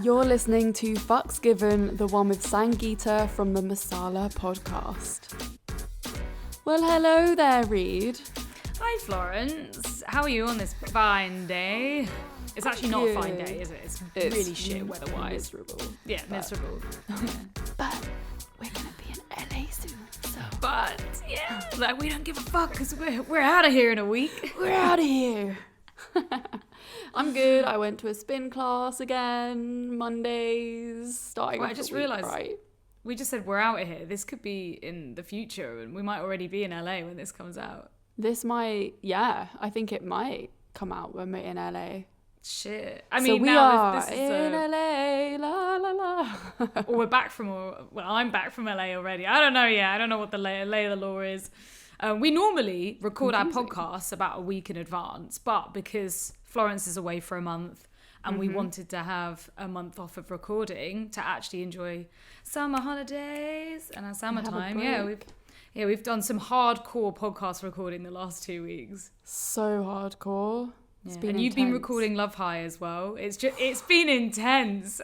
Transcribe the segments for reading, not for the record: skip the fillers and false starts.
You're listening to Fucks Given, the one with Sangeeta from the Masala podcast. Well, hello there, Reed. Hi, Florence. How are you on this fine day? It's actually not a fine day, is it? It's really shit weather-wise. Miserable. Yeah, miserable. But we're going to be in LA soon, so... But, yeah, like, we don't give a fuck because we're out of here in a week. We're out of here. I'm good. I went to a spin class again, Mondays, starting Well, off I just the week, realised right? we just said we're out of here. This could be in the future and we might already be in LA when this comes out. This might, yeah, I think it might come out when we're in LA. Shit. I So mean, we now are this is in LA, la la la. or we're back from, well, I'm back from LA already. I don't know yet. I don't know what the lay of the law is. We normally record our podcasts about a week in advance, but because Florence is away for a month and we wanted to have a month off of recording to actually enjoy summer holidays and our summertime, we've done some hardcore podcast recording the last 2 weeks. So hardcore. It's been and you've been recording Love High as well. It's been intense.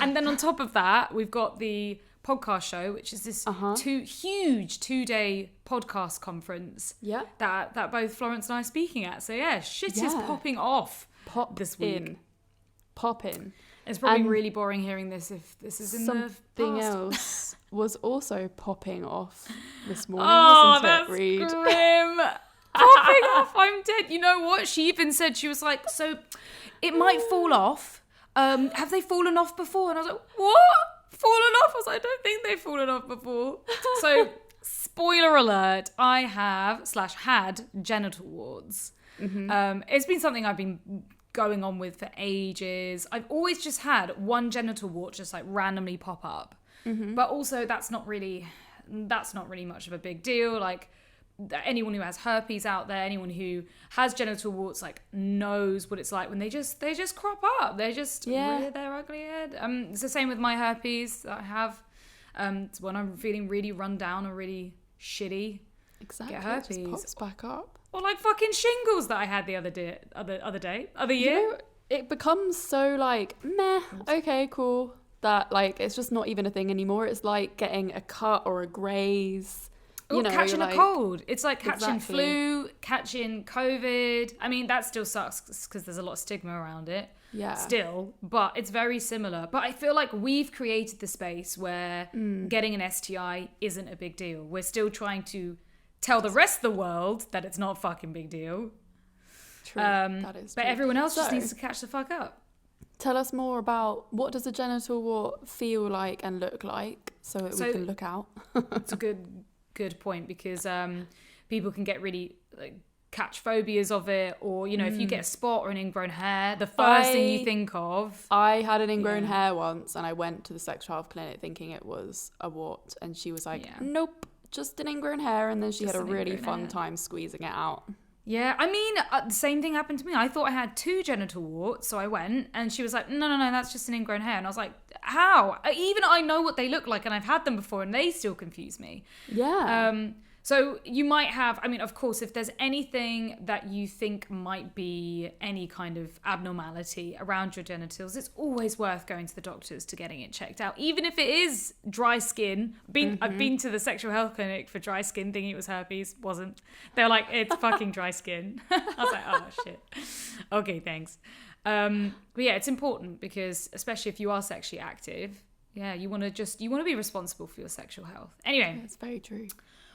And then on top of that, we've got the podcast show, which is this huge 2-day podcast conference that both Florence and I are speaking at. So shit is popping off this week. Pop in. It's probably really boring hearing this if this is in the past. Something else was also popping off this morning, wasn't it, Reed? That's grim. Popping off, I'm dead. You know what? She even said, she was like, so it might fall off. Have they fallen off before? And I was like, what? Fallen off? I was like, I don't think they've fallen off before. So, spoiler alert, I had genital warts. It's been something I've been going on with for ages. I've always just had one genital wart just like randomly pop up. But also that's not really much of a big deal. Like, anyone who has herpes out there, anyone who has genital warts, like, knows what it's like when they just crop up. They just rear their ugly head. It's the same with my herpes that I have. It's when I'm feeling really run down or really shitty. Exactly. Get herpes. It just pops back up. Or like fucking shingles that I had the other year. You know, it becomes so like meh. Okay, cool. That like it's just not even a thing anymore. It's like getting a cut or a graze. Or catching a cold. It's like catching flu, catching COVID. I mean, that still sucks because there's a lot of stigma around it. Yeah. Still, but it's very similar. But I feel like we've created the space where getting an STI isn't a big deal. We're still trying to tell the rest of the world that it's not a fucking big deal. True. That is true. But everyone else just needs to catch the fuck up. Tell us more about what does a genital wart feel like and look like so that we can look out. It's a good point because people can get really catch phobias of it, or you know, if you get a spot or an ingrown hair, the first thing you think of. I had an ingrown hair once and I went to the sexual health clinic thinking it was a wart and she was like, nope, just an ingrown hair, and then she had a really fun time squeezing it out. Yeah, I mean, the same thing happened to me. I thought I had 2 genital warts, so I went, and she was like, no, that's just an ingrown hair. And I was like, how? Even I know what they look like, and I've had them before, and they still confuse me. Yeah. So you might have, I mean, of course, if there's anything that you think might be any kind of abnormality around your genitals, it's always worth going to the doctors to getting it checked out. Even if it is dry skin. I've been to the sexual health clinic for dry skin thinking it was herpes. Wasn't. They're like, it's fucking dry skin. I was like, oh, shit. Okay, thanks. But yeah, it's important because especially if you are sexually active, you want to be responsible for your sexual health. Anyway. That's very true.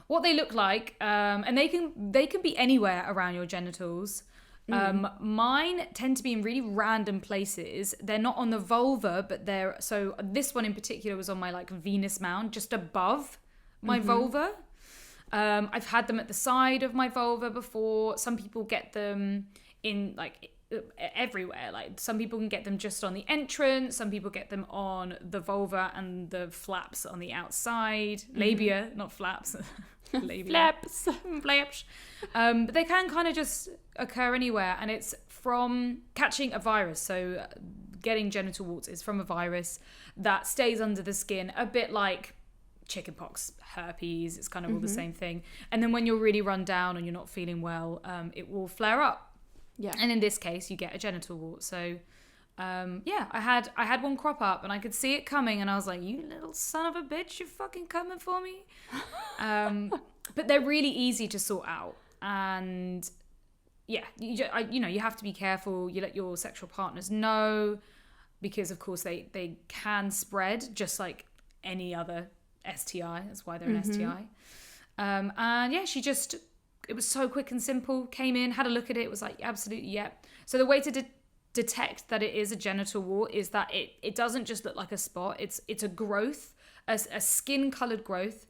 What they look like, and they can be anywhere around your genitals. Mine tend to be in really random places. They're not on the vulva, but so this one in particular was on my like Venus mound, just above my vulva. I've had them at the side of my vulva before. Some people get them in like everywhere. Like some people can get them just on the entrance. Some people get them on the vulva and the flaps on the outside. Labia, not flaps. Flaps. But they can kind of just occur anywhere, and it's from catching a virus. So getting genital warts is from a virus that stays under the skin, a bit like chickenpox, herpes. It's kind of all the same thing. And then when you're really run down and you're not feeling well, it will flare up. Yeah. And in this case, you get a genital wart. So I had one crop up and I could see it coming, and I was like, you little son of a bitch, you're fucking coming for me. But they're really easy to sort out, and yeah, you have to be careful. You let your sexual partners know, because of course they can spread just like any other STI. That's why they're an STI. And yeah, it was so quick and simple. Came in, had a look at it, was like, absolutely, yeah. So the way to detect that it is a genital wart is that it doesn't just look like a spot. It's a growth, a skin colored growth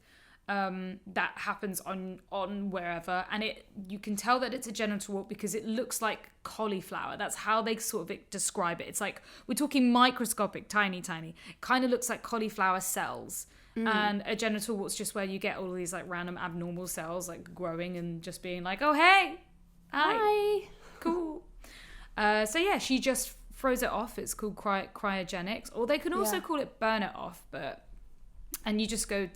that happens on wherever, and you can tell that it's a genital wart because it looks like cauliflower. That's how they sort of describe it. It's like, we're talking microscopic, tiny. It kind of looks like cauliflower cells. And a genital wart's just where you get all of these like random abnormal cells like growing and just being like, oh hey, hi. Cool. So yeah, she just froze it off. It's called cryogenics, or they can also call it burn it off, and you just go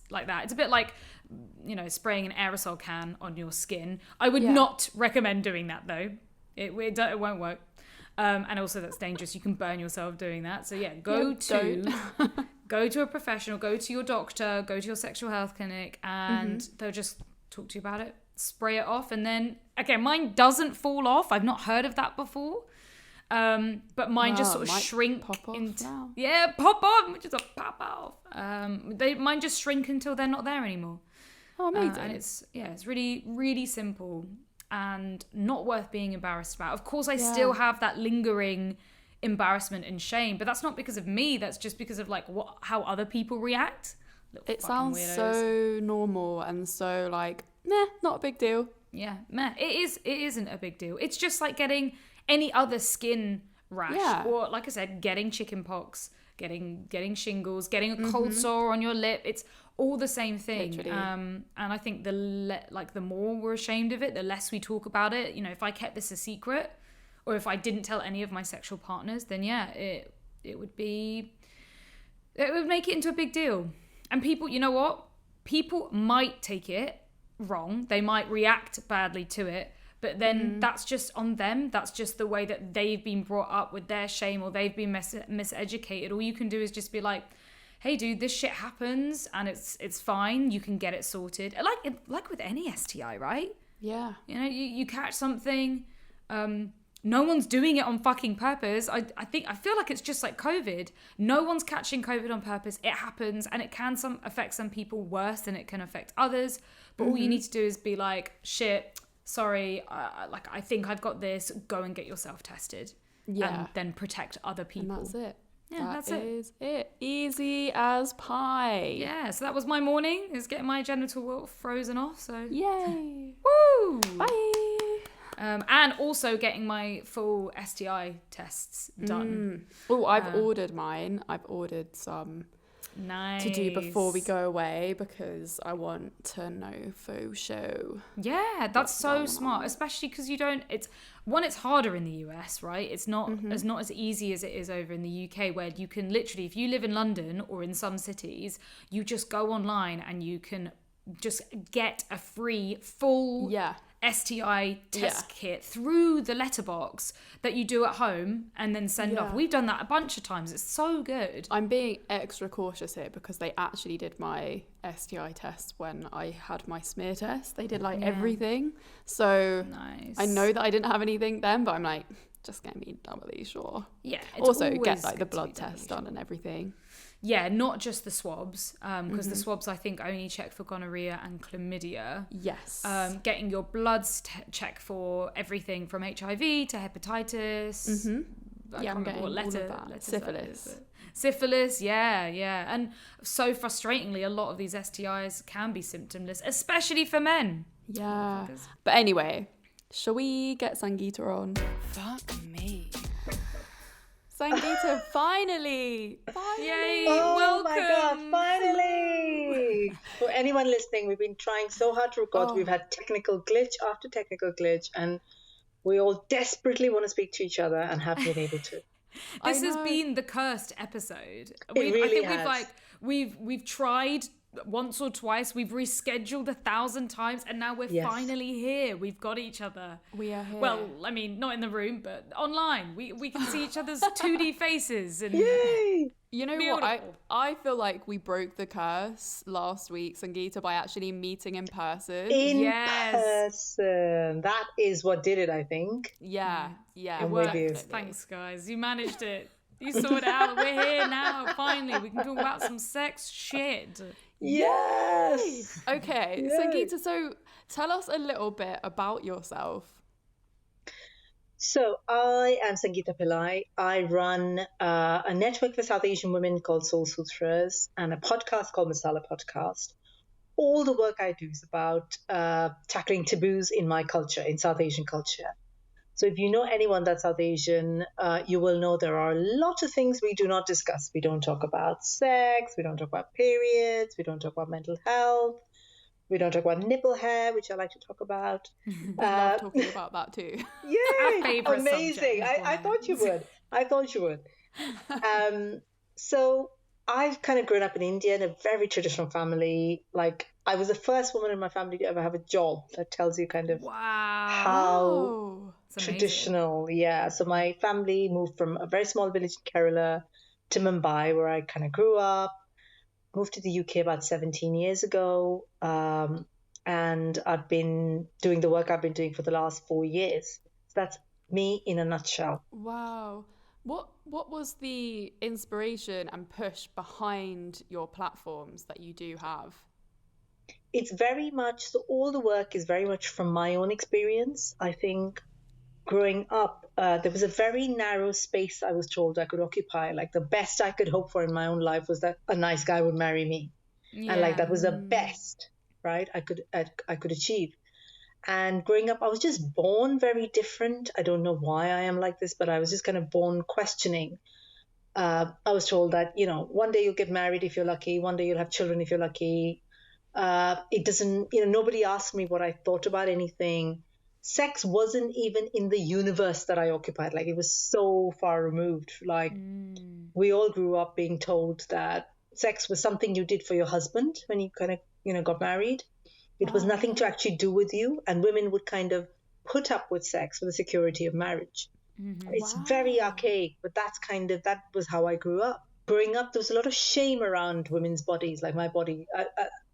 like that. It's a bit like, spraying an aerosol can on your skin. I would not recommend doing that though. It won't work. And also that's dangerous. You can burn yourself doing that. So yeah, go to a professional, go to your doctor, go to your sexual health clinic, and they'll just talk to you about it, spray it off. And then, okay, mine doesn't fall off. I've not heard of that before. But mine just sort of shrink pop off now. Yeah, pop off, just pop off. Mine just shrink until they're not there anymore. Oh, amazing. And it's really, really simple and not worth being embarrassed about. Of course, I still have that lingering embarrassment and shame, but that's not because of me. That's just because of like how other people react. It sounds weirdos. So normal and so like, meh, not a big deal. Yeah, meh. It isn't a big deal. It's just like getting any other skin rash, or like I said, getting chicken pox, getting shingles, getting a cold sore on your lip. It's all the same thing. Literally. And I think the more we're ashamed of it, the less we talk about it. If I kept this a secret, or if I didn't tell any of my sexual partners, then yeah, it would make it into a big deal. And people, you know what? People might take it wrong. They might react badly to it. But then that's just on them. That's just the way that they've been brought up with their shame, or they've been miseducated. All you can do is just be like, hey, dude, this shit happens and it's fine. You can get it sorted. Like with any STI, right? Yeah. You catch something. No one's doing it on fucking purpose. I feel like it's just like COVID. No one's catching COVID on purpose. It happens, and it can affect some people worse than it can affect others. But all you need to do is be like, shit, sorry, I think I've got this. Go and get yourself tested. Yeah. And then protect other people. And that's it. Yeah, that's it. That is it. Easy as pie. Yeah, so that was my morning, is getting my genital wart frozen off. So yay. Woo! Bye. And also getting my full STI tests done. Oh, I've ordered mine. I've ordered some to do before we go away, because I want to know for show. Yeah, that's so smart, especially because it's harder in the US, right? It's not as easy as it is over in the UK, where you can literally, if you live in London or in some cities, you just go online and you can just get a free full STI test kit through the letterbox that you do at home and then send off. We've done that a bunch of times. It's so good. I'm being extra cautious here because they actually did my STI test when I had my smear test. They did everything. So nice. I know that I didn't have anything then, but I'm like, just get me doubly sure. Yeah. Also get like the blood test done and everything. Yeah, not just the swabs, because the swabs I think only check for gonorrhea and chlamydia. Yes. Getting your bloods checked for everything from HIV to hepatitis. I'm getting all of that. Syphilis. Syphilis, yeah. And so frustratingly, a lot of these STIs can be symptomless, especially for men. Yeah. But anyway, shall we get Sangeeta on? Fuck me. Sangeeta, finally! Yay! Oh welcome! My God, finally! For anyone listening, we've been trying so hard to record. We've had technical glitch after technical glitch, and we all desperately want to speak to each other and haven't been able to. This has been the cursed episode. It really has. We've tried once or twice. We've rescheduled 1,000 times, and now we're finally here. We've got each other. We are here. Well, I mean, not in the room, but online. We can see each other's 2D faces. And Yay! You know beautiful. what? I feel like we broke the curse last week, Sangeeta, by actually meeting in person. In person. That is what did it, I think. Yeah. It worked. Thanks, guys. You managed it. You saw it out. We're here now. Finally, we can talk about some sex shit. Yes. Okay, Sangeeta, so tell us a little bit about yourself. So I am Sangeeta Pillai. I run a network for South Asian women called Soul Sutras and a podcast called Masala Podcast. All the work I do is about tackling taboos in my culture, in South Asian culture. So if you know anyone that's South Asian, you will know there are a lot of things we do not discuss. We don't talk about sex, we don't talk about periods, we don't talk about mental health, we don't talk about nipple hair, which I like to talk about. We love talking about that too. Yay! Amazing. I thought you would. So I've kind of grown up in India in a very traditional family. Like, I was the first woman in my family to ever have a job. That tells you kind of how traditional. Yeah. So my family moved from a very small village in Kerala to Mumbai, where I kind of grew up. Moved to the UK about 17 years ago. And I've been doing the work I've been doing for the last 4 years. So that's me in a nutshell. Wow. What was the inspiration and push behind your platforms that you do have? It's very much, so all the work is very much from my own experience. I think growing up, there was a very narrow space I was told I could occupy. Like, the best I could hope for in my own life was that a nice guy would marry me. Yeah. And like, that was the best, right, I could achieve. And growing up, I was just born very different. I don't know why I am like this, but I was just kind of born questioning. I was told that, one day you'll get married if you're lucky. One day you'll have children if you're lucky. It doesn't, nobody asked me what I thought about anything. Sex wasn't even in the universe that I occupied. Like, it was so far removed. Like, we all grew up being told that sex was something you did for your husband when you kind of, got married. It was nothing to actually do with you. And women would kind of put up with sex for the security of marriage. Mm-hmm. It's very archaic, but that was how I grew up. Growing up, there was a lot of shame around women's bodies, like my body.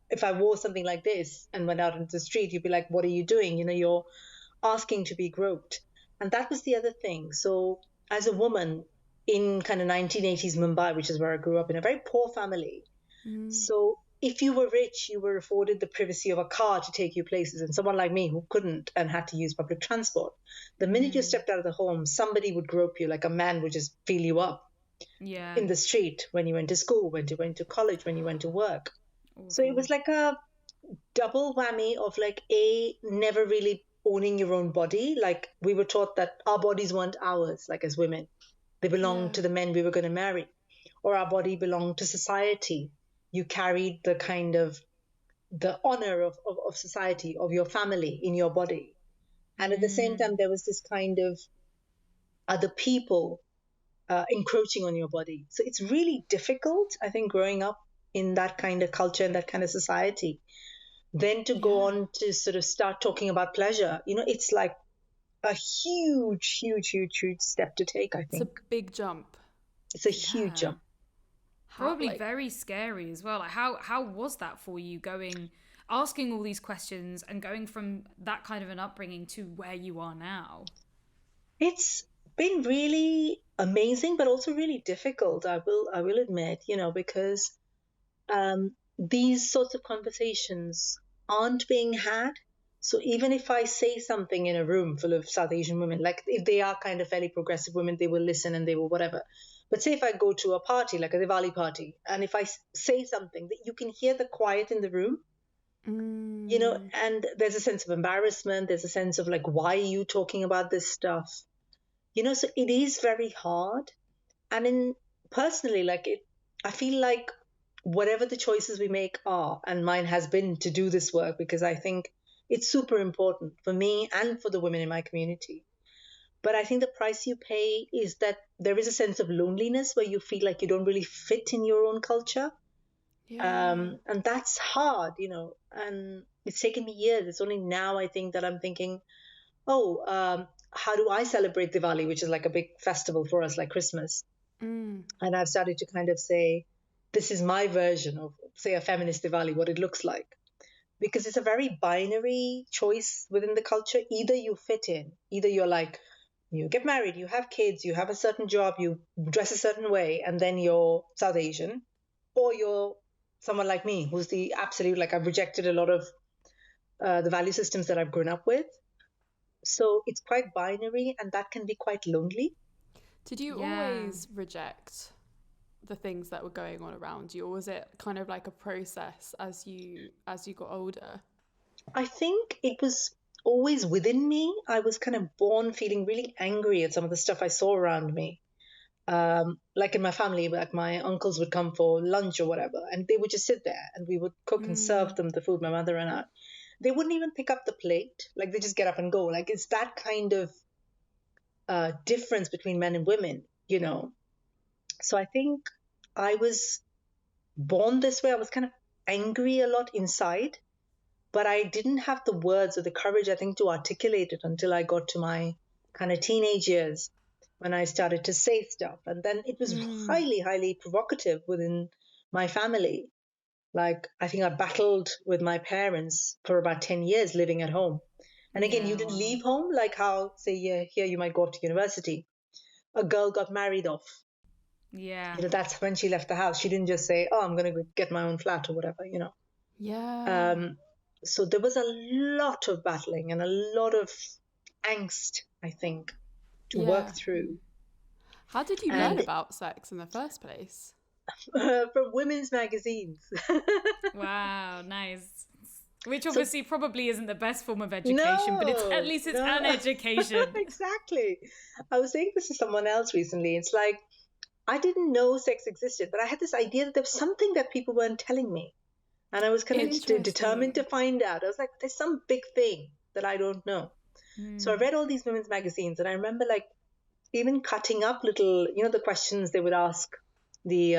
If I wore something like this and went out into the street, you'd be like, what are you doing? You're asking to be groped. And that was the other thing. So as a woman in kind of 1980s Mumbai, which is where I grew up, in a very poor family. So if you were rich, you were afforded the privacy of a car to take you places. And someone like me who couldn't and had to use public transport, the minute you stepped out of the home, somebody would grope you, like a man would just feel you up in the street when you went to school, when you went to college, when you went to work. So it was like a double whammy of like, never really owning your own body. Like, we were taught that our bodies weren't ours, like as women. They belonged to the men we were going to marry. Or our body belonged to society. You carried the kind of the honor of society, of your family in your body. And at the same time, there was this kind of other people encroaching on your body. So it's really difficult, I think, growing up in that kind of culture and that kind of society. Then to go on to sort of start talking about pleasure, it's like a huge, huge, huge, huge step to take, I think. It's a big jump. It's a huge jump. Probably very scary as well. Like, how was that for you, asking all these questions and going from that kind of an upbringing to where you are now? It's been really amazing, but also really difficult, I will admit, because these sorts of conversations aren't being had. So even if I say something in a room full of South Asian women, like if they are kind of fairly progressive women, they will listen and they will whatever. But say if I go to a party, like a Diwali party, and if I say something, that you can hear the quiet in the room, and there's a sense of embarrassment. There's a sense of like, why are you talking about this stuff? So it is very hard. And personally, I feel like whatever the choices we make are, and mine has been to do this work, because I think it's super important for me and for the women in my community. But I think the price you pay is that there is a sense of loneliness where you feel like you don't really fit in your own culture. And that's hard, and it's taken me years. It's only now I think that I'm thinking, how do I celebrate Diwali, which is like a big festival for us, like Christmas. And I've started to kind of say, this is my version of, say, a feminist Diwali, what it looks like. Because it's a very binary choice within the culture. Either you fit in, either you're like, you get married, you have kids, you have a certain job, you dress a certain way, and then you're South Asian, or you're someone like me who's the absolute, like, I've rejected a lot of the value systems that I've grown up with. So it's quite binary, and that can be quite lonely. Did you always reject the things that were going on around you, or was it kind of like a process as you got older? I think it was always within me. I was kind of born feeling really angry at some of the stuff I saw around me. Like in my family, like my uncles would come for lunch or whatever, and they would just sit there and we would cook and serve them the food, my mother and I. They wouldn't even pick up the plate. Like, they just get up and go. Like, it's that kind of difference between men and women, So I think I was born this way. I was kind of angry a lot inside, but I didn't have the words or the courage, I think, to articulate it until I got to my kind of teenage years, when I started to say stuff. And then it was highly, highly provocative within my family. Like, I think I battled with my parents for about 10 years living at home. And again, you didn't leave home, like how, say, here you might go off to university. A girl got married off. Yeah. That's when she left the house. She didn't just say, I'm going to get my own flat or whatever, Yeah. So there was a lot of battling and a lot of angst, I think, to work through. How did you learn about sex in the first place? From women's magazines. Wow, nice. Which obviously probably isn't the best form of education, but at least it's an education. Exactly. I was saying this to someone else recently. It's like, I didn't know sex existed, but I had this idea that there was something that people weren't telling me. And I was kind of determined to find out. I was like, there's some big thing that I don't know. So I read all these women's magazines, and I remember, like, even cutting up little, the questions they would ask the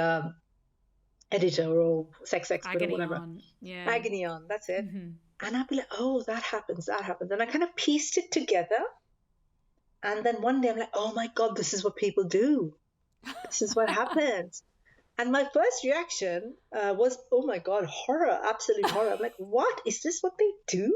editor or sex expert or whatever. Yeah. Agony on, that's it. And I'd be like, oh, that happens. And I kind of pieced it together. And then one day I'm like, oh my God, this is what people do. This is what happens. And my first reaction was, oh my God, horror, absolute horror. I'm like, what? Is this what they do?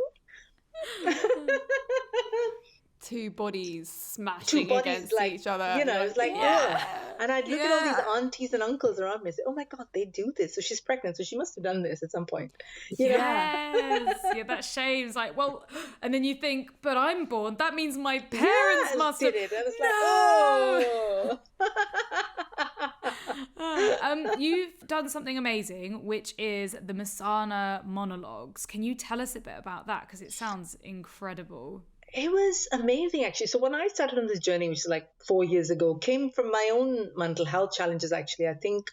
Two bodies smashing against each other. It's like, ugh. And I'd look at all these aunties and uncles around me and say, oh my God, they do this. So she's pregnant, so she must have done this at some point. Yes. That shame's like, well, and then you think, but I'm born. That means my parents must have. Did it. And it's like, oh. You've done something amazing, which is the Masana Monologues. Can you tell us a bit about that? Because it sounds incredible. It was amazing, actually. So when I started on this journey, which is like 4 years ago, came from my own mental health challenges, actually. I think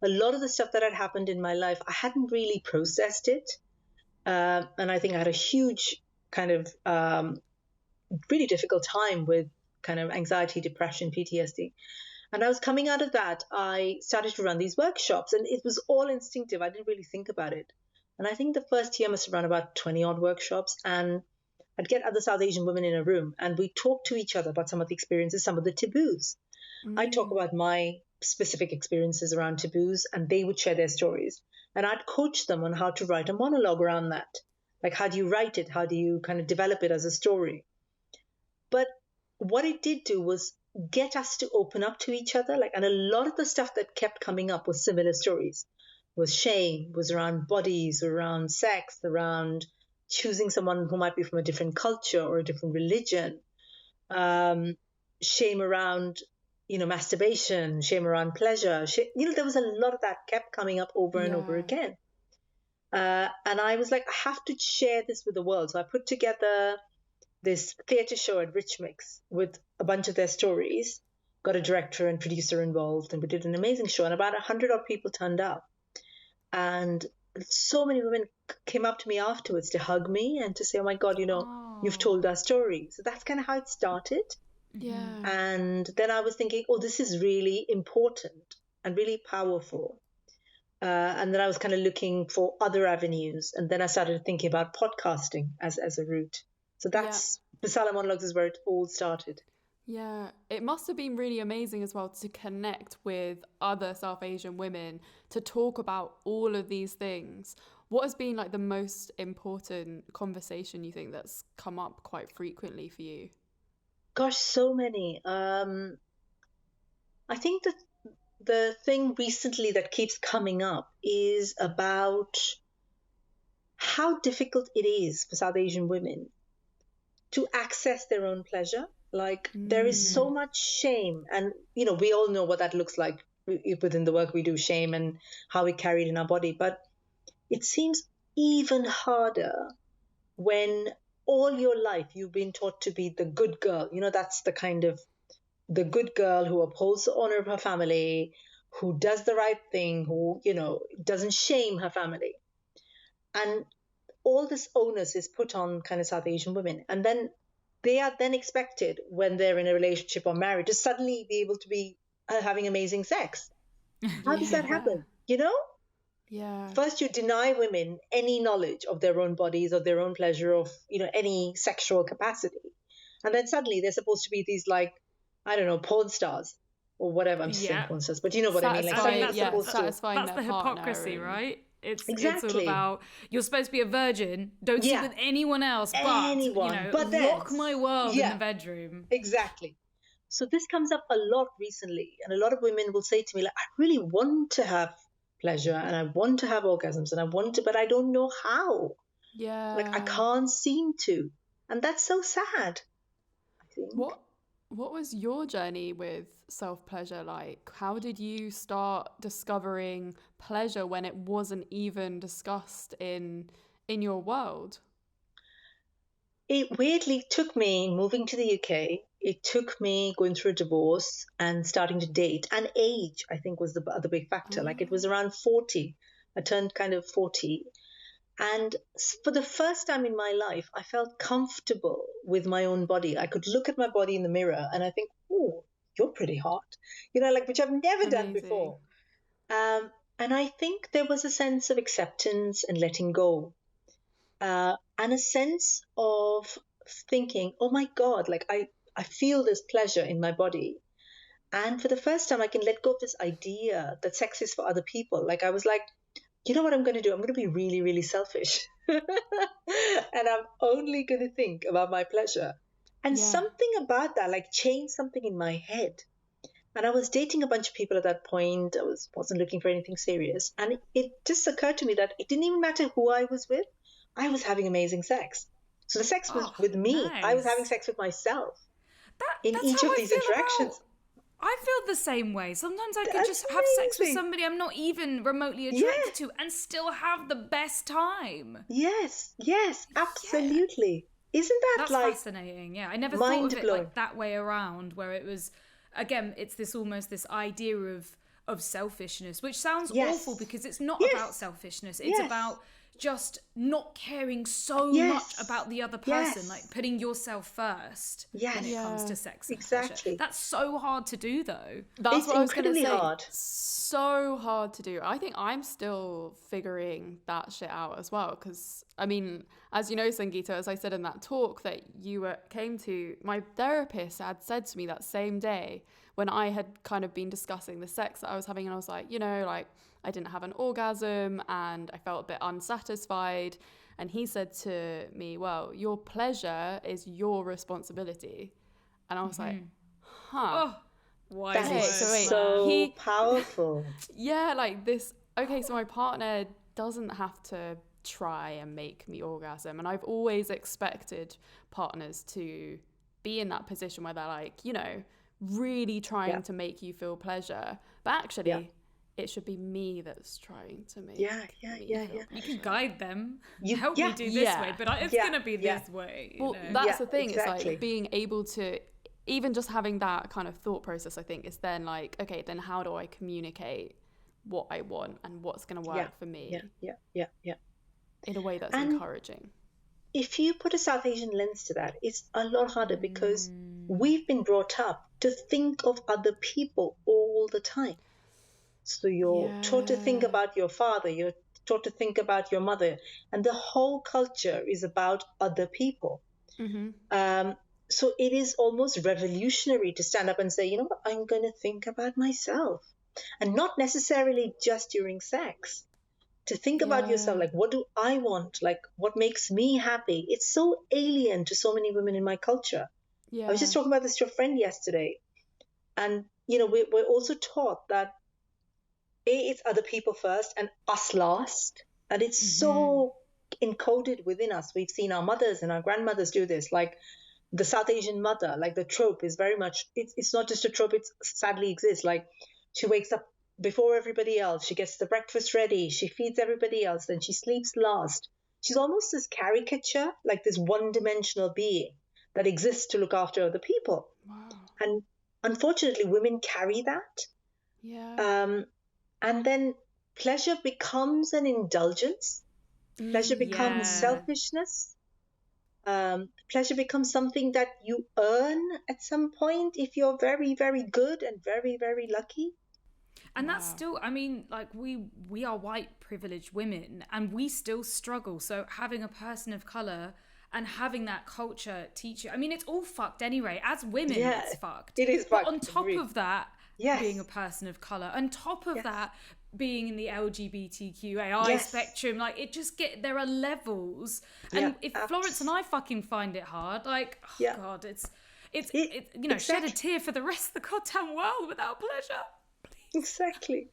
a lot of the stuff that had happened in my life, I hadn't really processed it. And I think I had a huge kind of really difficult time with kind of anxiety, depression, PTSD. And I was coming out of that, I started to run these workshops, and it was all instinctive. I didn't really think about it. And I think the first year I must have run about 20 odd workshops, and I'd get other South Asian women in a room and we talk to each other about some of the experiences, some of the taboos. I talk about my specific experiences around taboos, and they would share their stories. And I'd coach them on how to write a monologue around that. Like, how do you write it? How do you kind of develop it as a story? But what it did do was get us to open up to each other. And a lot of the stuff that kept coming up was similar stories. Was shame, was around bodies, around sex, around choosing someone who might be from a different culture or a different religion, shame around, masturbation, shame around pleasure. There was a lot of that kept coming up over and over again. And I was like, I have to share this with the world. So I put together this theatre show at Rich Mix with a bunch of their stories, got a director and producer involved, and we did an amazing show, and about 100 odd people turned up. And so many women came up to me afterwards to hug me and to say, oh my God, you've told our story. So that's kind of how it started. Yeah. And then I was thinking, this is really important and really powerful. And then I was kind of looking for other avenues. And then I started thinking about podcasting as a route. So that's Masana Monologues is where it all started. Yeah, it must have been really amazing as well to connect with other South Asian women to talk about all of these things. What has been like the most important conversation you think that's come up quite frequently for you? Gosh, so many. I think that the thing recently that keeps coming up is about how difficult it is for South Asian women to access their own pleasure. Like there is so much shame, and we all know what that looks like within the work we do, shame and how we carry it in our body. But it seems even harder when all your life you've been taught to be the good girl. That's the kind of the good girl who upholds the honor of her family, who does the right thing, who doesn't shame her family. And all this onus is put on kind of South Asian women, and then they are then expected when they're in a relationship or married to suddenly be able to be having amazing sex. How does that happen? Yeah. First, you deny women any knowledge of their own bodies, of their own pleasure, of any sexual capacity, and then suddenly they're supposed to be these, like, I don't know, porn stars or whatever. I'm just saying porn stars, but you know what I mean. Like satisfying that's the hypocrisy, right? It's exactly. It's all about, you're supposed to be a virgin, don't sleep with anyone else, but rock my world in the bedroom. Exactly. So this comes up a lot recently, and a lot of women will say to me, like, I really want to have pleasure and I want to have orgasms and I want to, but I don't know how. Yeah. Like I can't seem to. And that's so sad, I think. What was your journey with self-pleasure like? How did you start discovering pleasure when it wasn't even discussed in your world? It weirdly took me moving to the UK. It took me going through a divorce and starting to date. And age, I think, was the other big factor. Like it was around 40. I turned kind of 40. And for the first time in my life, I felt comfortable with my own body. I could look at my body in the mirror and I think, oh, you're pretty hot. Like, which I've never done before. And I think there was a sense of acceptance and letting go. And a sense of thinking, oh my God, like I feel this pleasure in my body. And for the first time, I can let go of this idea that sex is for other people. Like I was like, you know what I'm going to do? I'm going to be really, really selfish. And I'm only going to think about my pleasure. And something about that, like, changed something in my head. And I was dating a bunch of people at that point. I wasn't looking for anything serious. And it just occurred to me that it didn't even matter who I was with. I was having amazing sex. So the sex was with me. Nice. I was having sex with myself in each of these interactions. I feel the same way. Sometimes I could just have sex with somebody I'm not even remotely attracted to and still have the best time. Yes, absolutely. Yeah. Isn't that That's like fascinating? Yeah, I never thought of it like that way around, where it was, again, it's this almost this idea of selfishness, which sounds awful because it's not about selfishness. It's about just not caring so much about the other person, like putting yourself first when it comes to sex. Exactly. That's so hard to do, though. That's what I was going to say. Hard. So hard to do. I think I'm still figuring that shit out as well. Because, I mean, as you know, Sangeeta, as I said in that talk that you came to, my therapist had said to me that same day when I had kind of been discussing the sex that I was having, and I was like, like, I didn't have an orgasm and I felt a bit unsatisfied. And he said to me, well, your pleasure is your responsibility. And I was like, huh. Oh, why? That is so powerful. Yeah, like this. Okay, so my partner doesn't have to try and make me orgasm. And I've always expected partners to be in that position where they're like, really trying to make you feel pleasure. But actually, it should be me that's trying to make Yeah. You can guide them. Help me do this way, but it's going to be this way. Well, that's the thing. Exactly. It's like being able to, even just having that kind of thought process, I think, is then like, okay, then how do I communicate what I want and what's going to work for me? Yeah. In a way that's encouraging. If you put a South Asian lens to that, it's a lot harder because we've been brought up to think of other people all the time. So you're taught to think about your father, you're taught to think about your mother, and the whole culture is about other people. So it is almost revolutionary to stand up and say, you know what, I'm going to think about myself, and not necessarily just during sex. To think about yourself, like, what do I want? Like, what makes me happy? It's so alien to so many women in my culture. I was just talking about this to a friend yesterday. And, you know, we're also taught that, it's other people first and us last. And it's so encoded within us. We've seen our mothers and our grandmothers do this. Like the South Asian mother, like the trope is very much, it's not just a trope, it sadly exists. Like she wakes up before everybody else, she gets the breakfast ready, she feeds everybody else, then she sleeps last. She's almost this caricature, like this one-dimensional being that exists to look after other people. Wow. And unfortunately, women carry that. And then pleasure becomes an indulgence. Pleasure becomes selfishness. Pleasure becomes something that you earn at some point if you're very, very good and very, very lucky. And that's still, I mean, like we are white privileged women and we still struggle. So having a person of colour and having that culture teach you, I mean, it's all fucked anyway. As women, it's fucked. It is fucked. But on top of that, being a person of colour, on top of that, being in the LGBTQAI spectrum, like it just there are levels. And if Florence and I fucking find it hard, like, oh God, it's you know, shed a tear for the rest of the goddamn world without pleasure. Exactly.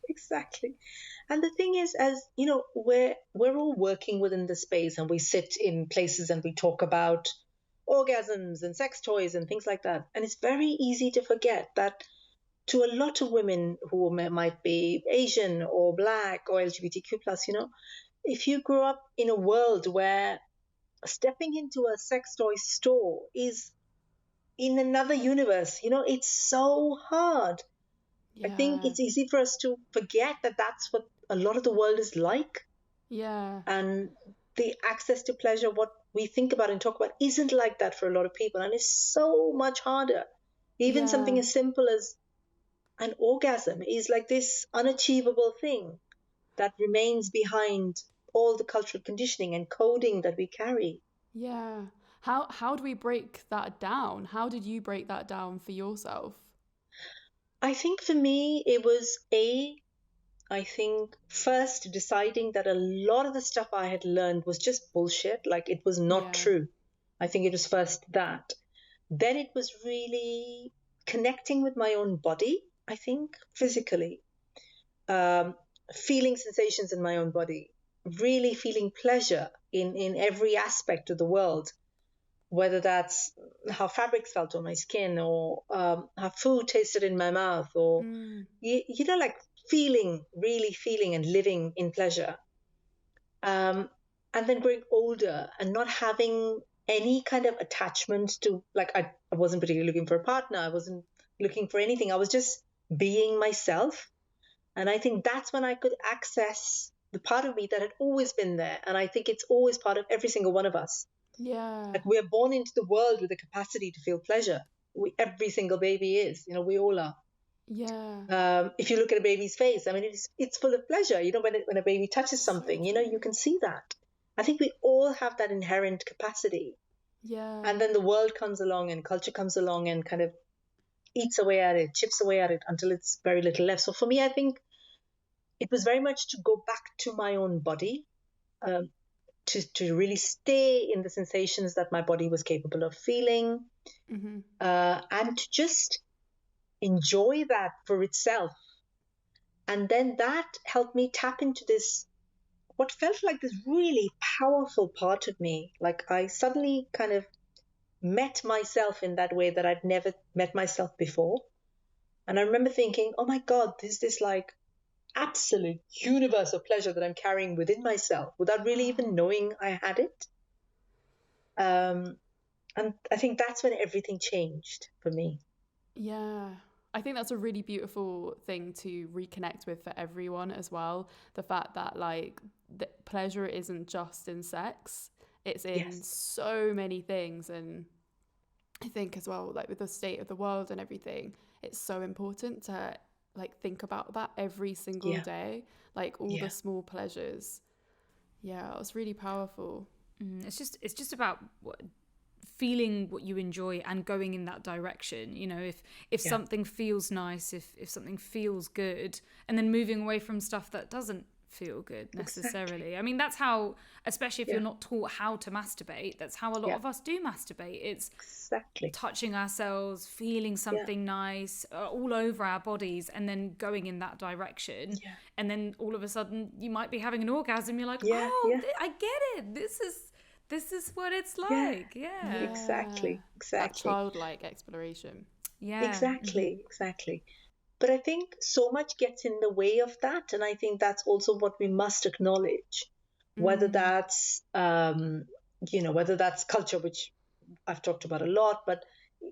And the thing is, as you know, we're all working within the space, and we sit in places and we talk about orgasms and sex toys and things like that. And it's very easy to forget that to a lot of women who might be Asian or Black or LGBTQ+, you know, if you grew up in a world where stepping into a sex toy store is in another universe, you know, it's so hard. I think it's easy for us to forget that that's what a lot of the world is like. And the access to pleasure, what we think about and talk about, isn't like that for a lot of people. And it's so much harder. Even something as simple as an orgasm is like this unachievable thing that remains behind all the cultural conditioning and coding that we carry. How do we break that down? How did you break that down for yourself? I think for me, it was first deciding that a lot of the stuff I had learned was just bullshit. Like it was not true. I think it was first that. Then it was really connecting with my own body, I think, physically. Feeling sensations in my own body. Really feeling pleasure in every aspect of the world. Whether that's how fabrics felt on my skin or how food tasted in my mouth or, you know, like really feeling and living in pleasure. And then growing older and not having any kind of attachment to, like, I wasn't particularly looking for a partner. I wasn't looking for anything. I was just being myself. And I think that's when I could access the part of me that had always been there. And I think it's always part of every single one of us. Like we're born into the world with the capacity to feel pleasure. Every single baby is, you know, we all are. If you look at a baby's face, I mean, it's full of pleasure. You know, when a baby touches something, you know, you can see that. I think we all have that inherent capacity. And then the world comes along and culture comes along and kind of eats away at it, chips away at it until it's very little left. So for me, I think it was very much to go back to my own body, to really stay in the sensations that my body was capable of feeling, and to just enjoy that for itself. And then that helped me tap into this, what felt like this really powerful part of me. Like I suddenly kind of met myself in that way that I'd never met myself before. And I remember thinking, oh my God, there's this like absolute universe of pleasure that I'm carrying within myself without really even knowing I had it. And I think that's when everything changed for me. I think that's a really beautiful thing to reconnect with for everyone as well. The fact that like the pleasure isn't just in sex, it's in so many things. And I think as well, like with the state of the world and everything, it's so important to like think about that every single day, like all the small pleasures. Yeah, it was really powerful. It's just about feeling what you enjoy and going in that direction. You know, if something feels nice, if something feels good, and then moving away from stuff that doesn't feel good necessarily. Exactly. I mean, that's how, especially if you're not taught how to masturbate, that's how a lot of us do masturbate. It's touching ourselves, feeling something nice all over our bodies, and then going in that direction. And then all of a sudden you might be having an orgasm. You're like, I get it. This is what it's like. Exactly. That childlike exploration. Exactly. But I think so much gets in the way of that. And I think that's also what we must acknowledge, whether that's, whether that's culture, which I've talked about a lot, but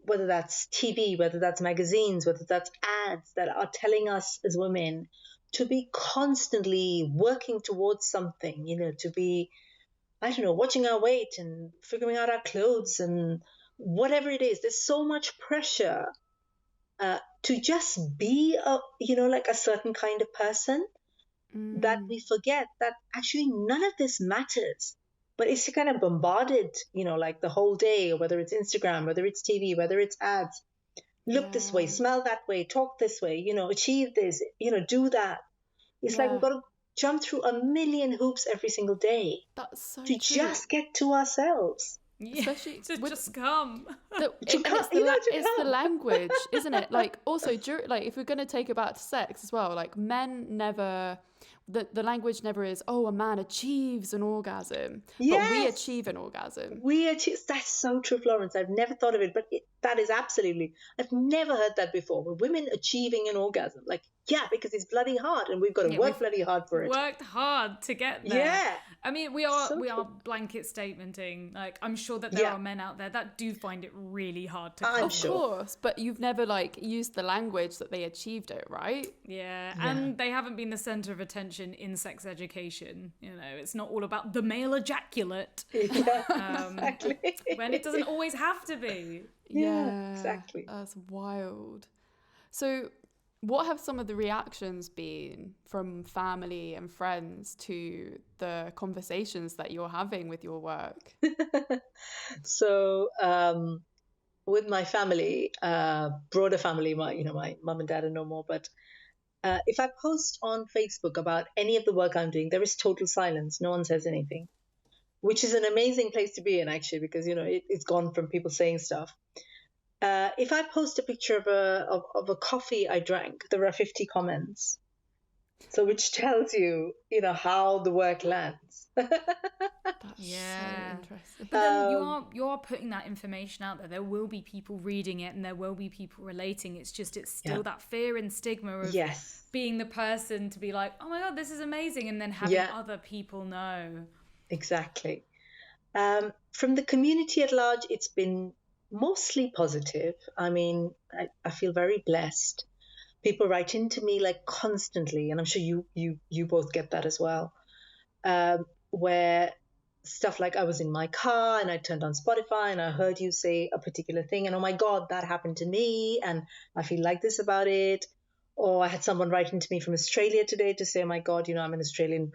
whether that's TV, whether that's magazines, whether that's ads that are telling us as women to be constantly working towards something, to be, watching our weight and figuring out our clothes and whatever it is. There's so much pressure to just be like a certain kind of person that we forget that actually none of this matters. But it's kind of bombarded, like the whole day, whether it's Instagram, whether it's TV, whether it's ads. Look this way, smell that way, talk this way, achieve this, do that. It's like we've got to jump through a million hoops every single day. That's so to true. Just get to ourselves. Especially just come. It's the language, isn't it? Like also, if we're going to take it back to sex as well, like men never, the language never is, oh, a man achieves an orgasm, but we achieve an orgasm. That's so true, Florence. I've never thought of it, but that is absolutely, I've never heard that before. But women achieving an orgasm, like, because it's bloody hard and we've got to work bloody hard for it. Worked hard to get there. Yeah. I mean, we are blanket statementing. Like, I'm sure that there are men out there that do find it really hard to come. Of course, but you've never used the language that they achieved it, right? Yeah, and they haven't been the center of attention in sex education. It's not all about the male ejaculate. Exactly. When it doesn't always have to be. Yeah, exactly. That's wild. So what have some of the reactions been from family and friends to the conversations that you're having with your work? So with my family, broader family, my mum and dad are no more, but if I post on Facebook about any of the work I'm doing, there is total silence. No one says anything, which is an amazing place to be in, actually, because, it's gone from people saying stuff. If I post a picture of a coffee I drank, there are 50 comments. So which tells you, how the work lands. That's so interesting. But then you are putting that information out there. There will be people reading it and there will be people relating. It's still that fear and stigma of being the person to be like, oh my God, this is amazing. And then having other people know. Exactly. From the community at large, it's been mostly positive. I mean, I feel very blessed. People write into me constantly, and I'm sure you both get that as well, where stuff like I was in my car and I turned on Spotify and I heard you say a particular thing and oh my God, that happened to me and I feel like this about it. Or I had someone writing to me from Australia today to say, oh my God, I'm an Australian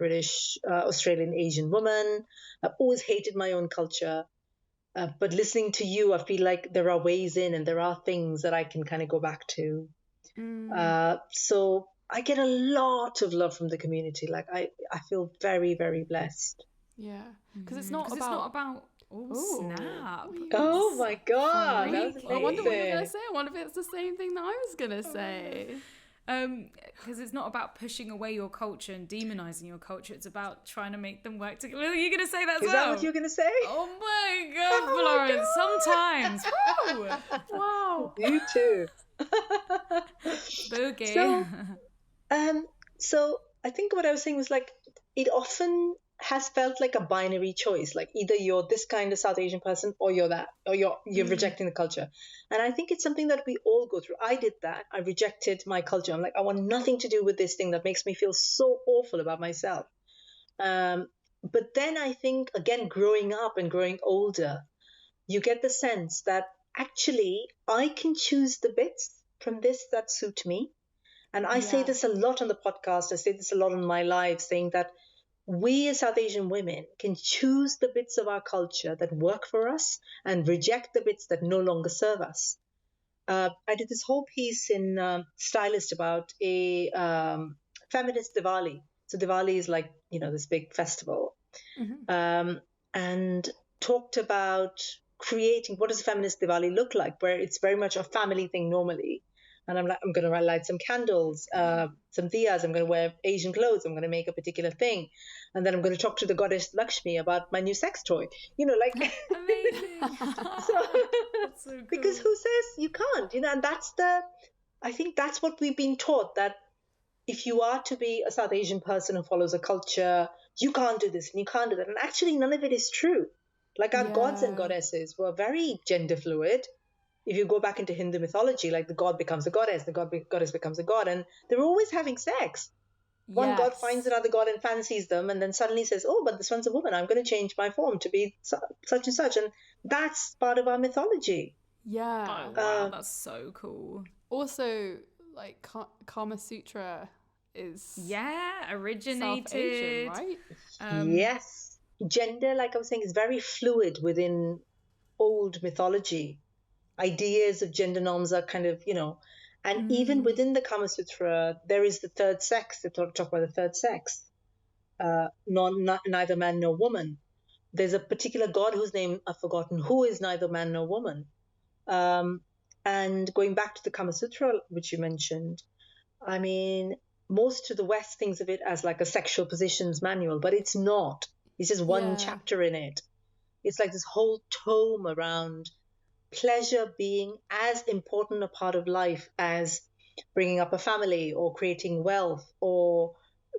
Asian woman. I've always hated my own culture. But listening to you, I feel like there are ways in and there are things that I can kind of go back to. So I get a lot of love from the community. I feel very, very blessed. Yeah, because it's not about oh snap! Oh my God! I wonder what you're gonna say. I wonder if it's the same thing that I was gonna say. Because it's not about pushing away your culture and demonizing your culture. It's about trying to make them work together. Are you going to say that as well? Is that what you're going to say? Oh my God, Florence. Sometimes. Wow. You too. Boogie. So I think what I was saying was it often has felt like a binary choice. Either you're this kind of South Asian person or you're that, or you're rejecting the culture. And I think it's something that we all go through. I did that. I rejected my culture. I'm I want nothing to do with this thing that makes me feel so awful about myself. But then I think, again, growing up and growing older, you get the sense that actually I can choose the bits from this that suit me. And I say this a lot on the podcast. I say this a lot in my live, saying that we as South Asian women can choose the bits of our culture that work for us and reject the bits that no longer serve us. I did this whole piece in Stylist about a feminist Diwali. So Diwali is like, this big festival. And talked about creating, what does feminist Diwali look like, where it's very much a family thing normally. And I'm going to light some candles, some diyas, I'm going to wear Asian clothes, I'm going to make a particular thing. And then I'm going to talk to the goddess Lakshmi about my new sex toy. Amazing. That's so cool. Because who says you can't, and I think that's what we've been taught, that if you are to be a South Asian person who follows a culture, you can't do this and you can't do that. And actually, none of it is true. Like our gods and goddesses were very gender fluid. If you go back into Hindu mythology, like the god becomes a goddess, the goddess becomes a god, and they're always having sex. One god finds another god and fancies them, and then suddenly says, oh, but this one's a woman. I'm going to change my form to be such and such. And that's part of our mythology. Yeah. Oh, wow, that's so cool. Also, like Kama Sutra is originated, South Asian, right? Yes. Gender, like I was saying, is very fluid within old mythology. Ideas of gender norms are kind of, and even within the Kama Sutra, there is the third sex. They talk about the third sex, neither man nor woman. There's a particular god whose name I've forgotten, who is neither man nor woman. And going back to the Kama Sutra, which you mentioned, I mean, most of the West thinks of it as like a sexual positions manual, but it's not. It's just one chapter in it. It's like this whole tome around pleasure being as important a part of life as bringing up a family or creating wealth or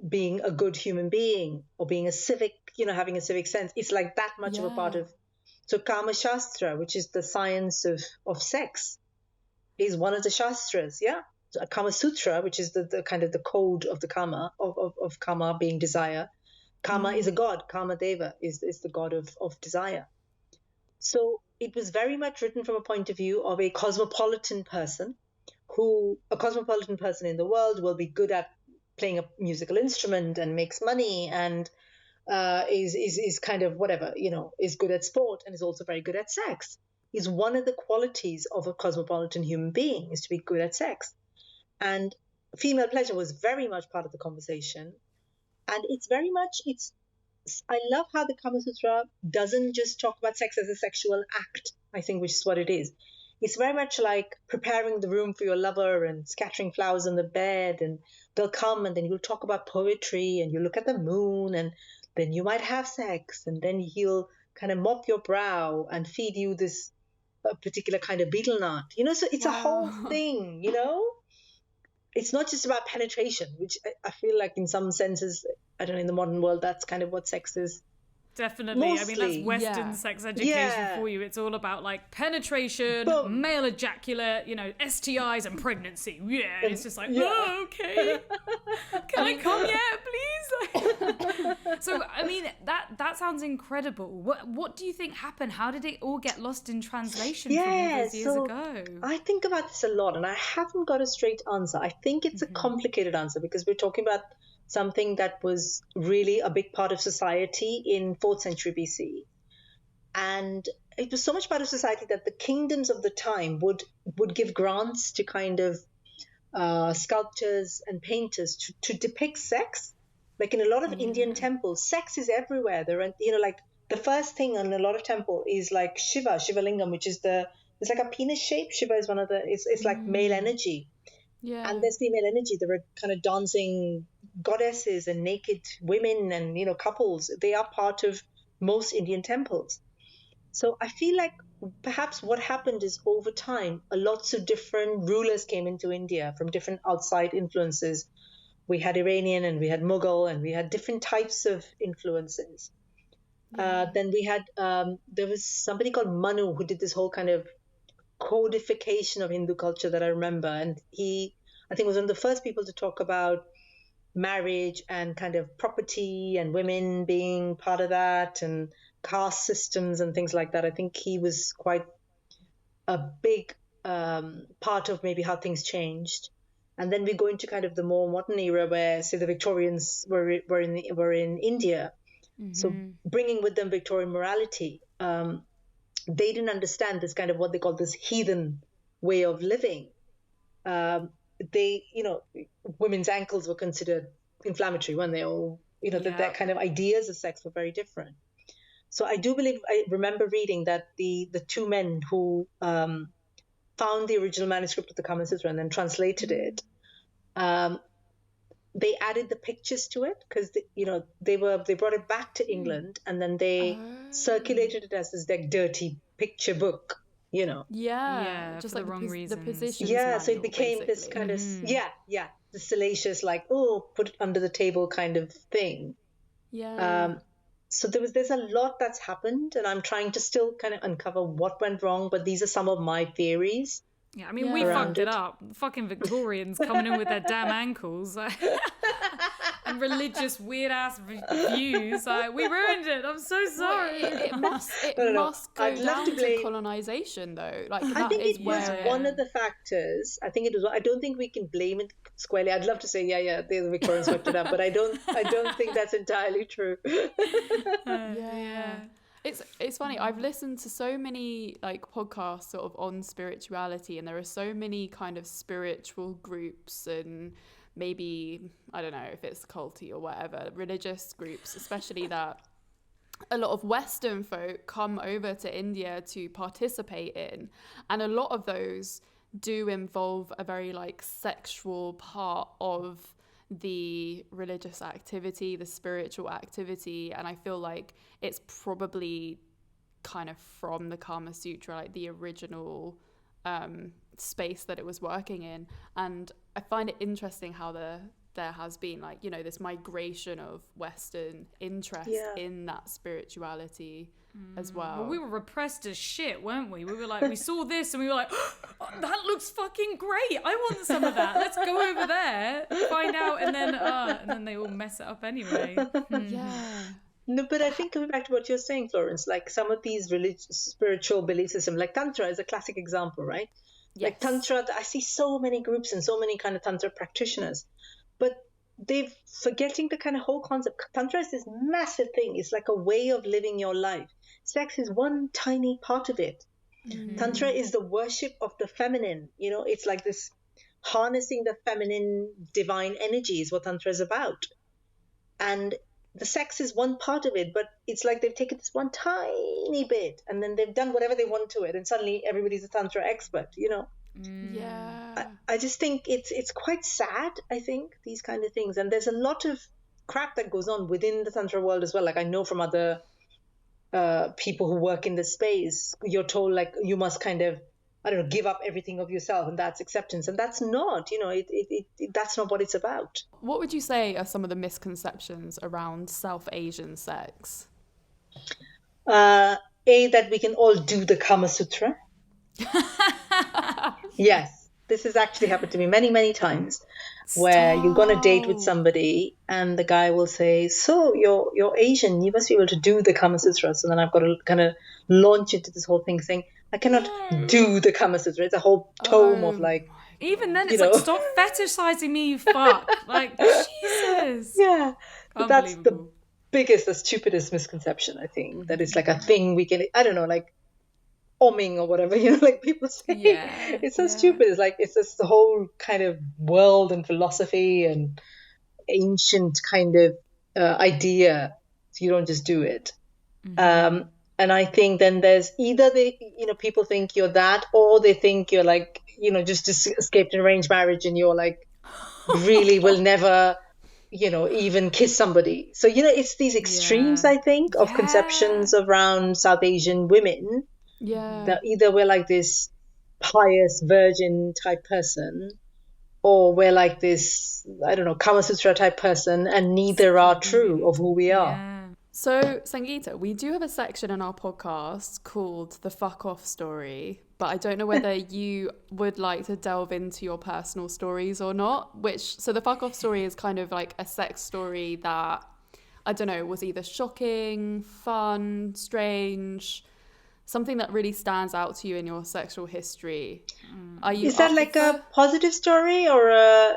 being a good human being or being a civic, having a civic sense. It's like that much of a part of. So Kama Shastra, which is the science of sex, is one of the shastras. Yeah. So Kama Sutra, which is the kind of the code of the Kama, of Kama being desire. Kama is a god. Kama Deva is the god of desire. So it was very much written from a point of view of a cosmopolitan person in the world will be good at playing a musical instrument and makes money and is kind of whatever, is good at sport and is also very good at sex. Is one of the qualities of a cosmopolitan human being is to be good at sex. And female pleasure was very much part of the conversation. And I love how the Kama Sutra doesn't just talk about sex as a sexual act, I think, which is what it is. It's very much like preparing the room for your lover and scattering flowers on the bed, and they'll come and then you'll talk about poetry and you look at the moon and then you might have sex and then he'll kind of mop your brow and feed you this particular kind of betel nut. So it's a whole thing, It's not just about penetration, which I feel like in some senses, I don't know, in the modern world, that's kind of what sex is. Definitely. Mostly. I mean, that's Western sex education for you. It's all about like penetration, male ejaculate, STIs and pregnancy. Yeah. It's just like, oh, okay. Can I come yet, please? So, I mean, that sounds incredible. What do you think happened? How did it all get lost in translation from all those years ago? I think about this a lot and I haven't got a straight answer. I think it's a complicated answer because we're talking about something that was really a big part of society in 4th century BC. And it was so much part of society that the kingdoms of the time would give grants to kind of sculptors and painters to depict sex. Like in a lot of Indian temples, sex is everywhere. There are, like the first thing in a lot of temple is like Shiva Lingam, which is it's like a penis shape. Shiva is one of it's like male energy. Yeah. And there's female energy. There are kind of dancing goddesses and naked women and, couples. They are part of most Indian temples. So I feel like perhaps what happened is over time, lots of different rulers came into India from different outside influences. We had Iranian and we had Mughal and we had different types of influences. Then we had, there was somebody called Manu who did this whole kind of codification of Hindu culture that I remember. And I think was one of the first people to talk about marriage and kind of property and women being part of that and caste systems and things like that. I think he was quite a big part of maybe how things changed. And then we go into kind of the more modern era where, say, the Victorians were in India. So bringing with them Victorian morality, they didn't understand this kind of what they call this heathen way of living. They, women's ankles were considered inflammatory when they all, that kind of ideas of sex were very different. So I do believe, I remember reading that the two men who found the original manuscript of the Kama Sutra and then translated it, they added the pictures to it because they brought it back to England and then they circulated it as this like dirty picture book, just like the wrong reasons. The positions so it manual, became basically. this kind of the salacious, like, put it under the table kind of thing. So there's a lot that's happened, and I'm trying to still kind of uncover what went wrong, but these are some of my theories. Yeah, I mean, we fucked it up. Fucking Victorians coming in with their damn ankles and religious weird ass views. We ruined it. I'm so sorry. It must go down to colonization, though. Like, I think it was one of the factors. I think it was. I don't think we can blame it squarely. I'd love to say, the Victorians fucked it up, but I don't think that's entirely true. It's funny. I've listened to so many like podcasts sort of on spirituality, and there are so many kind of spiritual groups and maybe, I don't know if it's culty or whatever, religious groups, especially that a lot of Western folk come over to India to participate in. And a lot of those do involve a very like sexual part of the religious activity, the spiritual activity, and I feel like it's probably kind of from the Kama Sutra, like the original space that it was working in. And I find it interesting how there has been like, this migration of Western interest in that spirituality as well. We were repressed as shit, weren't we? We were like, we saw this and we were like, oh, that looks fucking great. I want some of that. Let's go over there, find out, and then they all mess it up anyway. Yeah. No, but I think coming back to what you're saying, Florence, like some of these religious, spiritual belief systems, like Tantra is a classic example, right? Yes. Like Tantra, I see so many groups and so many kind of Tantra practitioners, but they're forgetting the kind of whole concept. Tantra is this massive thing. It's like a way of living your life. Sex is one tiny part of it. Tantra is the worship of the feminine. It's like this harnessing the feminine divine energy is what Tantra is about. And the sex is one part of it, but it's like they've taken this one tiny bit and then they've done whatever they want to it, and suddenly everybody's a Tantra expert, Yeah. I just think it's quite sad, I think, these kind of things. And there's a lot of crap that goes on within the Tantra world as well. Like I know from other people who work in this space, you're told like you must kind of, I don't know, give up everything of yourself, and that's acceptance. And that's not, that's not what it's about. What would you say are some of the misconceptions around South Asian sex? That we can all do the Kama Sutra. Yes, this has actually happened to me many, many times. Where you go on a date with somebody and the guy will say, so you're Asian, you must be able to do the Kama Sutra. So then I've got to kind of launch into this whole thing saying, I cannot do the Kama Sutra. It's a whole tome of like... Even then it's like, stop fetishizing me, you fuck. Like, Jesus. Yeah. But that's the biggest, the stupidest misconception, I think. That it's like a thing we can, I don't know, like oming or whatever, like people say. It's so stupid. It's like, it's just the whole kind of world and philosophy and ancient kind of idea. So you don't just do it. And I think then there's either people think you're that, or they think you're like, just escaped an arranged marriage and you're like, really will never, even kiss somebody. So, it's these extremes, I think, of conceptions around South Asian women. Yeah. That either we're like this pious virgin type person, or we're like this, I don't know, Kama Sutra type person, and neither are true of who we are. Yeah. So, Sangeeta, we do have a section in our podcast called The Fuck Off Story, but I don't know whether you would like to delve into your personal stories or not, so the Fuck Off Story is kind of like a sex story that, I don't know, was either shocking, fun, strange, something that really stands out to you in your sexual history. Are you Is that like a positive story or a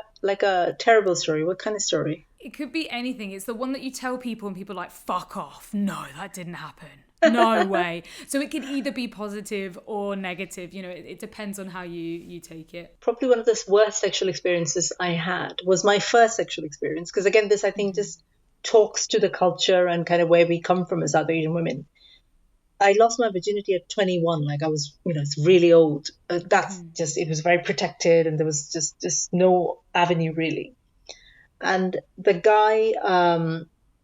terrible story? What kind of story? It could be anything. It's the one that you tell people and people are like, fuck off. No, that didn't happen. No way. So it could either be positive or negative. You know, it depends on how you take it. Probably one of the worst sexual experiences I had was my first sexual experience. Because again, this I think just talks to the culture and kind of where we come from as South Asian women. I lost my virginity at 21. Like I was, it's really old. That's just, it was very protected and there was just no avenue really. And the guy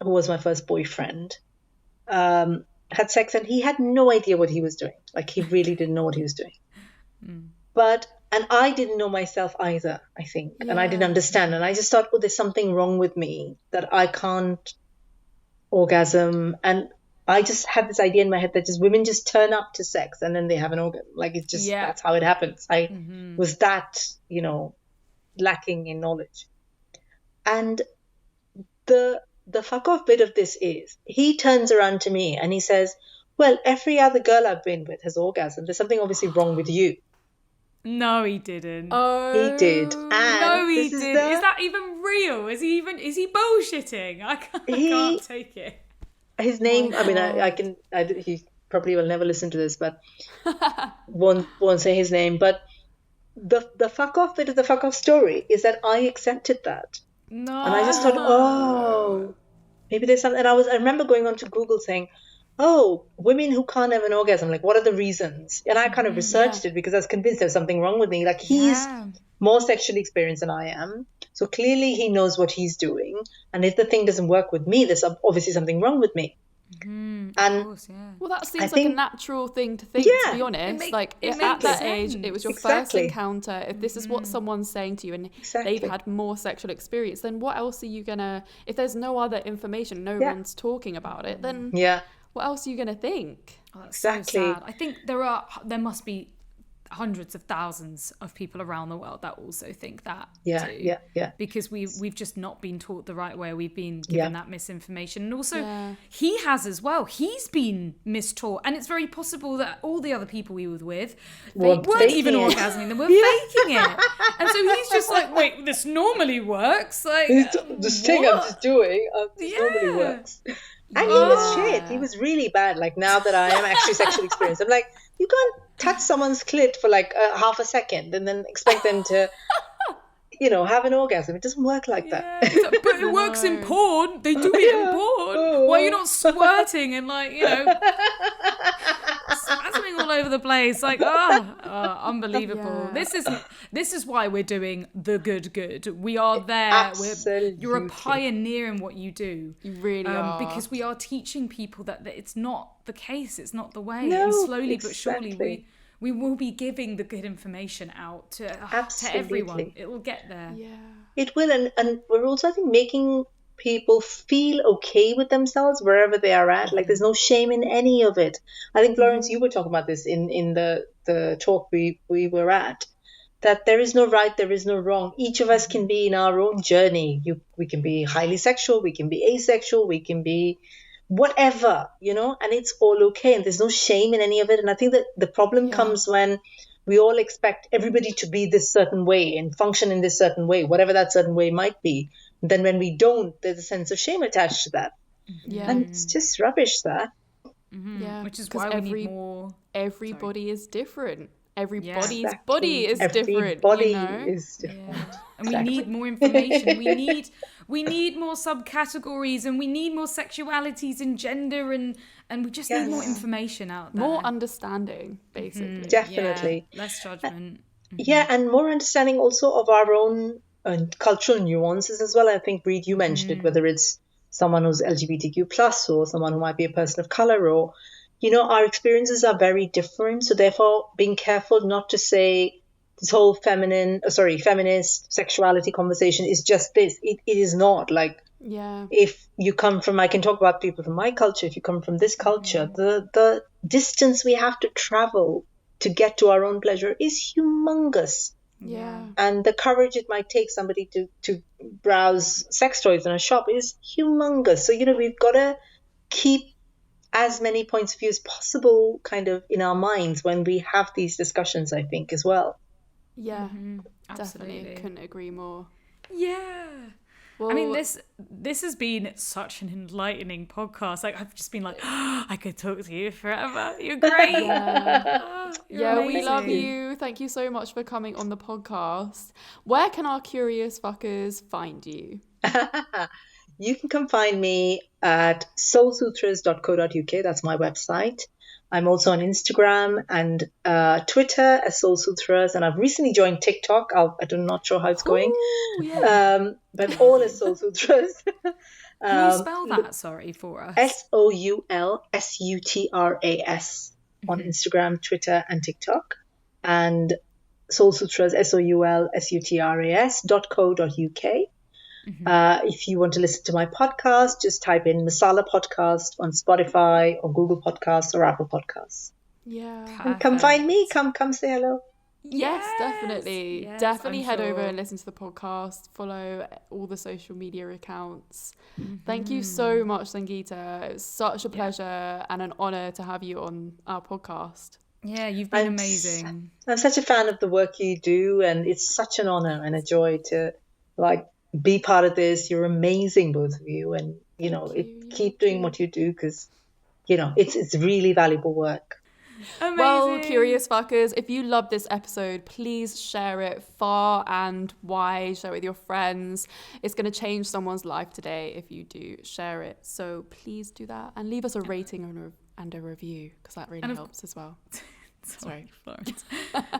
who was my first boyfriend had sex and he had no idea what he was doing. Like he really didn't know what he was doing. And I didn't know myself either, I think. Yeah. And I didn't understand. And I just thought, there's something wrong with me that I can't orgasm. And I just had this idea in my head that just women just turn up to sex and then they have an orgasm. Like it's just, that's how it happens. I was that, lacking in knowledge. And the fuck off bit of this is he turns around to me and he says, well, every other girl I've been with has orgasmed. There's something obviously wrong with you. No, he didn't. Oh, he did. And no, he didn't. Is that even real? Is he bullshitting? I can't take it. His name, he probably will never listen to this, but won't say his name. But the fuck off bit of the fuck off story is that I accepted that. No. And I just thought, maybe there's something. And I remember going on to Google saying, women who can't have an orgasm, like what are the reasons? And I kind of researched it because I was convinced there's something wrong with me. Like he's more sexually experienced than I am. So clearly he knows what he's doing. And if the thing doesn't work with me, there's obviously something wrong with me. And of course, well, that seems like a natural thing to think, to be honest. At that age, it was your first encounter. If this is what someone's saying to you and they've had more sexual experience, then what else are you gonna, if there's no other information, no one's talking about it, then what else are you gonna think? Oh, that's so sad. I think there must be hundreds of thousands of people around the world that also think that too. Because we've just not been taught the right way. We've been given that misinformation, and also he has as well. He's been mistaught, and it's very possible that all the other people we were with, they weren't even orgasming, they were faking it. And so he's just like, wait, this normally works. Like this thing I'm just doing normally works. And he was shit. He was really bad. Like now that I am actually sexually experienced, I'm like, you can't touch someone's clit for like half a second and then expect them to, have an orgasm. It doesn't work like that. But it works in porn. They do it in porn. Why are you not squirting and spasming all over the place? Like, unbelievable. Yeah. This is why we're doing the good. We are there. Absolutely. You're a pioneer in what you do. You really are. Because we are teaching people that it's not the case. It's not the way. No, and slowly but surely we will be giving the good information out to everyone. It will get there. Yeah. It will. And we're also, I think, making people feel okay with themselves wherever they are at. Like there's no shame in any of it. I think, Florence, you were talking about this in the talk we were at, that there is no right, there is no wrong. Each of us can be in our own journey. We can be highly sexual, we can be asexual, we can be whatever, and it's all okay. And there's no shame in any of it. And I think that the problem comes when we all expect everybody to be this certain way and function in this certain way, whatever that certain way might be. And then when we don't, there's a sense of shame attached to that. Yeah. And it's just rubbish, that. Mm-hmm. Yeah. Which is why we need more. Everybody is different. Everybody's body is different. Everybody is different. Yeah. And we need more information. We need more subcategories, and we need more sexualities and gender, and we just need more information out there. More understanding, basically. Definitely. Yeah. Less judgment. Yeah, and more understanding also of our own cultural nuances as well. I think, Reid, you mentioned it, whether it's someone who's LGBTQ plus or someone who might be a person of color, or our experiences are very different. So therefore, being careful not to say this whole feminist sexuality conversation is just this. It is not. Like, if you come from, I can talk about people from my culture, if you come from this culture, the distance we have to travel to get to our own pleasure is humongous. Yeah. And the courage it might take somebody to browse sex toys in a shop is humongous. So, we've got to keep as many points of view as possible kind of in our minds when we have these discussions, I think, as well. Yeah, definitely. Couldn't agree more. Yeah. Well, I mean, this has been such an enlightening podcast. Like, I've just been like, oh, I could talk to you forever. You're great. Yeah, we love you. Thank you so much for coming on the podcast. Where can our curious fuckers find you? You can come find me at soulsutras.co.uk. That's my website. I'm also on Instagram and Twitter as Soul Sutras, and I've recently joined TikTok. I'm not sure how it's going, but all as Soul Sutras. Can you spell that, sorry, for us? SOULSUTRAS on Instagram, Twitter, and TikTok, and Soul Sutras SOULSUTRAS.co.uk. If you want to listen to my podcast, just type in Masala Podcast on Spotify or Google Podcasts or Apple Podcasts. Yeah. And come find me. Come say hello. Yes, definitely. Yes, definitely head over and listen to the podcast. Follow all the social media accounts. Thank you so much, Sangeeta. It was such a pleasure and an honour to have you on our podcast. Yeah, you've been amazing. I'm such a fan of the work you do, and it's such an honour and a joy to be part of this. You're amazing, both of you, and keep doing what you do, because it's really valuable work. Amazing. Well, curious fuckers, if you love this episode, please share it far and wide. Share it with your friends. It's going to change someone's life today if you do share it. So please do that, and leave us a rating and a review, because that really helps as well. Sorry, Florence.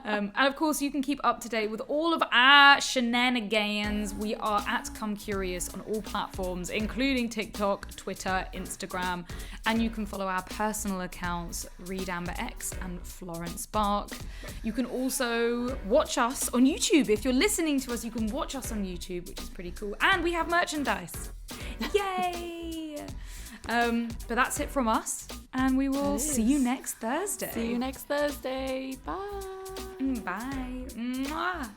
And of course, you can keep up to date with all of our shenanigans. We are at Come Curious on all platforms, including TikTok, Twitter, Instagram, and you can follow our personal accounts, Reed Amber X and Florence Bark. You can also watch us on YouTube. If you're listening to us, you can watch us on YouTube, which is pretty cool. And we have merchandise. Yay! But that's it from us, and we will see you next Thursday. See you next Thursday. Bye. Bye. Mwah.